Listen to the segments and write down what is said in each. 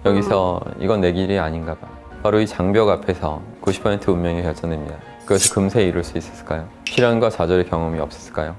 여기서 이건 내 길이 아닌가 봐. 바로 이 장벽 앞에서 90% 운명이 결정됩니다. 그것을 금세 이룰 수 있었을까요? 시련과 좌절의 경험이 없었을까요?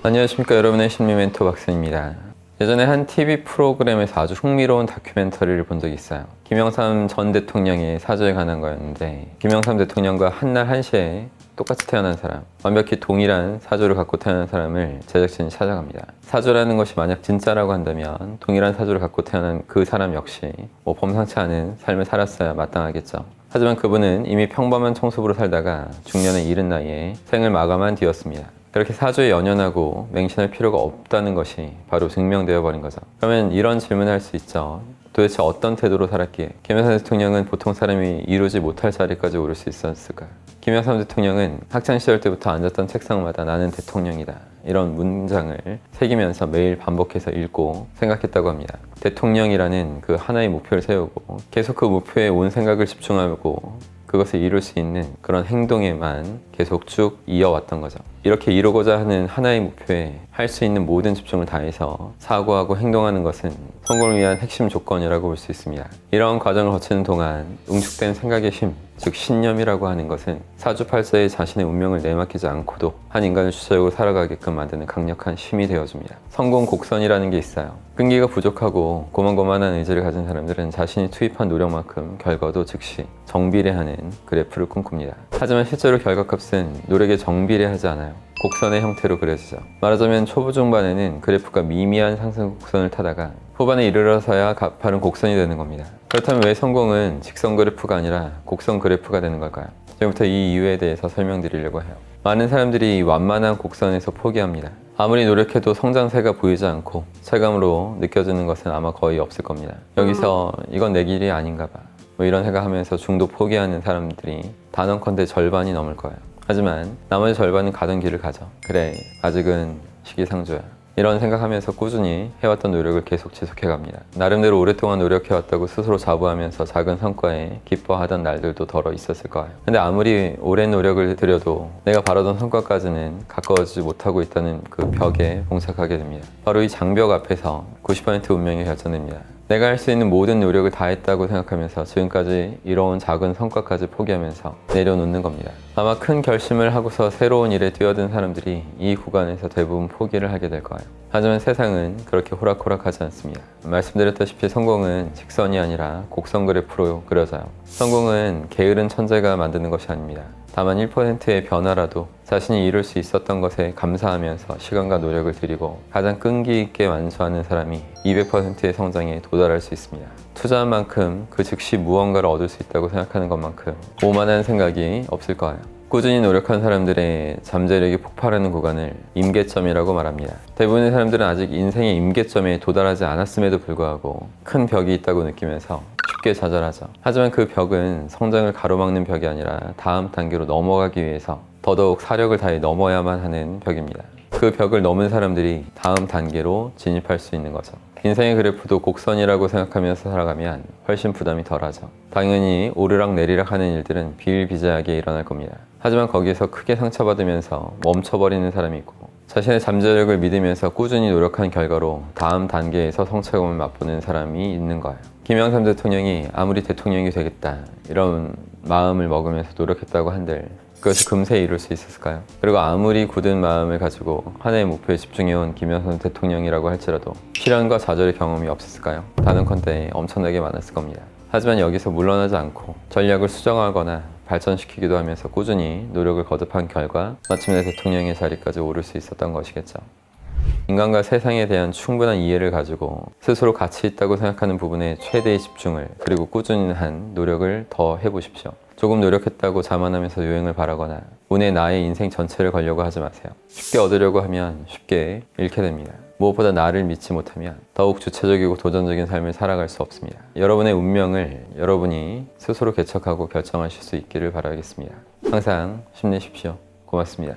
안녕하십니까, 여러분의 심리 멘토 박승입니다. 예전에 한 TV 프로그램에서 아주 흥미로운 다큐멘터리를 본 적이 있어요. 김영삼 전 대통령의 사주에 관한 거였는데, 김영삼 대통령과 한날 한시에 똑같이 태어난 사람, 완벽히 동일한 사주를 갖고 태어난 사람을 제작진이 찾아갑니다. 사주라는 것이 만약 진짜라고 한다면 동일한 사주를 갖고 태어난 그 사람 역시 범상치 않은 삶을 살았어야 마땅하겠죠. 하지만 그분은 이미 평범한 청소부로 살다가 중년의 이른 나이에 생을 마감한 뒤였습니다. 그렇게 사주에 연연하고 맹신할 필요가 없다는 것이 바로 증명되어 버린 거죠. 그러면 이런 질문을 할 수 있죠. 도대체 어떤 태도로 살았기에 김영삼 대통령은 보통 사람이 이루지 못할 자리까지 오를 수 있었을까요? 김영삼 대통령은 학창시절 때부터 앉았던 책상마다 나는 대통령이다, 이런 문장을 새기면서 매일 반복해서 읽고 생각했다고 합니다. 대통령이라는 그 하나의 목표를 세우고 계속 그 목표에 온 생각을 집중하고 그것을 이룰 수 있는 그런 행동에만 계속 쭉 이어왔던 거죠. 이렇게 이루고자 하는 하나의 목표에 할 수 있는 모든 집중을 다해서 사고하고 행동하는 것은 성공을 위한 핵심 조건이라고 볼 수 있습니다. 이러한 과정을 거치는 동안 응축된 생각의 힘, 즉 신념이라고 하는 것은 사주팔자에 자신의 운명을 내맡기지 않고도 한 인간을 주체적으로 살아가게끔 만드는 강력한 힘이 되어줍니다. 성공 곡선이라는 게 있어요. 끈기가 부족하고 고만고만한 의지를 가진 사람들은 자신이 투입한 노력만큼 결과도 즉시 정비례하는 그래프를 꿈꿉니다. 하지만 실제로 결과값은 노력에 정비례하지 않아요. 곡선의 형태로 그려지죠. 말하자면 초보 중반에는 그래프가 미미한 상승 곡선을 타다가 후반에 이르러서야 가파른 곡선이 되는 겁니다. 그렇다면 왜 성공은 직선 그래프가 아니라 곡선 그래프가 되는 걸까요? 지금부터 이 이유에 대해서 설명드리려고 해요. 많은 사람들이 완만한 곡선에서 포기합니다. 아무리 노력해도 성장세가 보이지 않고 체감으로 느껴지는 것은 아마 거의 없을 겁니다. 여기서 이건 내 길이 아닌가 봐, 이런 생각하면서 중도 포기하는 사람들이 단언컨대 절반이 넘을 거예요. 하지만 나머지 절반은 가던 길을 가죠. 그래, 아직은 시기상조야, 이런 생각하면서 꾸준히 해왔던 노력을 계속 지속해갑니다. 나름대로 오랫동안 노력해왔다고 스스로 자부하면서 작은 성과에 기뻐하던 날들도 덜어 있었을 거예요. 근데 아무리 오랜 노력을 들여도 내가 바라던 성과까지는 가까워지지 못하고 있다는 그 벽에 봉착하게 됩니다. 바로 이 장벽 앞에서 90% 운명이 결정됩니다. 내가 할 수 있는 모든 노력을 다했다고 생각하면서 지금까지 이뤄온 작은 성과까지 포기하면서 내려놓는 겁니다. 아마 큰 결심을 하고서 새로운 일에 뛰어든 사람들이 이 구간에서 대부분 포기를 하게 될 거예요. 하지만 세상은 그렇게 호락호락하지 않습니다. 말씀드렸다시피 성공은 직선이 아니라 곡선 그래프로 그려져요. 성공은 게으른 천재가 만드는 것이 아닙니다. 다만 1%의 변화라도 자신이 이룰 수 있었던 것에 감사하면서 시간과 노력을 들이고 가장 끈기 있게 완수하는 사람이 200%의 성장에 도달할 수 있습니다. 투자한 만큼 그 즉시 무언가를 얻을 수 있다고 생각하는 것만큼 오만한 생각이 없을 거예요. 꾸준히 노력한 사람들의 잠재력이 폭발하는 구간을 임계점이라고 말합니다. 대부분의 사람들은 아직 인생의 임계점에 도달하지 않았음에도 불구하고 큰 벽이 있다고 느끼면서 쉽게 좌절하죠. 하지만 그 벽은 성장을 가로막는 벽이 아니라 다음 단계로 넘어가기 위해서 더더욱 사력을 다해 넘어야만 하는 벽입니다. 그 벽을 넘은 사람들이 다음 단계로 진입할 수 있는 거죠. 인생의 그래프도 곡선이라고 생각하면서 살아가면 훨씬 부담이 덜하죠. 당연히 오르락 내리락 하는 일들은 비일비재하게 일어날 겁니다. 하지만 거기에서 크게 상처받으면서 멈춰버리는 사람이 있고, 자신의 잠재력을 믿으면서 꾸준히 노력한 결과로 다음 단계에서 성취감을 맛보는 사람이 있는 거예요. 김영삼 대통령이 아무리 대통령이 되겠다 이런 마음을 먹으면서 노력했다고 한들 그것이 금세 이룰 수 있었을까요? 그리고 아무리 굳은 마음을 가지고 하나의 목표에 집중해온 김영삼 대통령이라고 할지라도 시련과 좌절의 경험이 없었을까요? 단언컨대 엄청나게 많았을 겁니다. 하지만 여기서 물러나지 않고 전략을 수정하거나 발전시키기도 하면서 꾸준히 노력을 거듭한 결과 마침내 대통령의 자리까지 오를 수 있었던 것이겠죠. 인간과 세상에 대한 충분한 이해를 가지고 스스로 가치 있다고 생각하는 부분에 최대의 집중을, 그리고 꾸준한 노력을 더 해보십시오. 조금 노력했다고 자만하면서 유행을 바라거나 운에 나의 인생 전체를 걸려고 하지 마세요. 쉽게 얻으려고 하면 쉽게 잃게 됩니다. 무엇보다 나를 믿지 못하면 더욱 주체적이고 도전적인 삶을 살아갈 수 없습니다. 여러분의 운명을 여러분이 스스로 개척하고 결정하실 수 있기를 바라겠습니다. 항상 힘내십시오. 고맙습니다.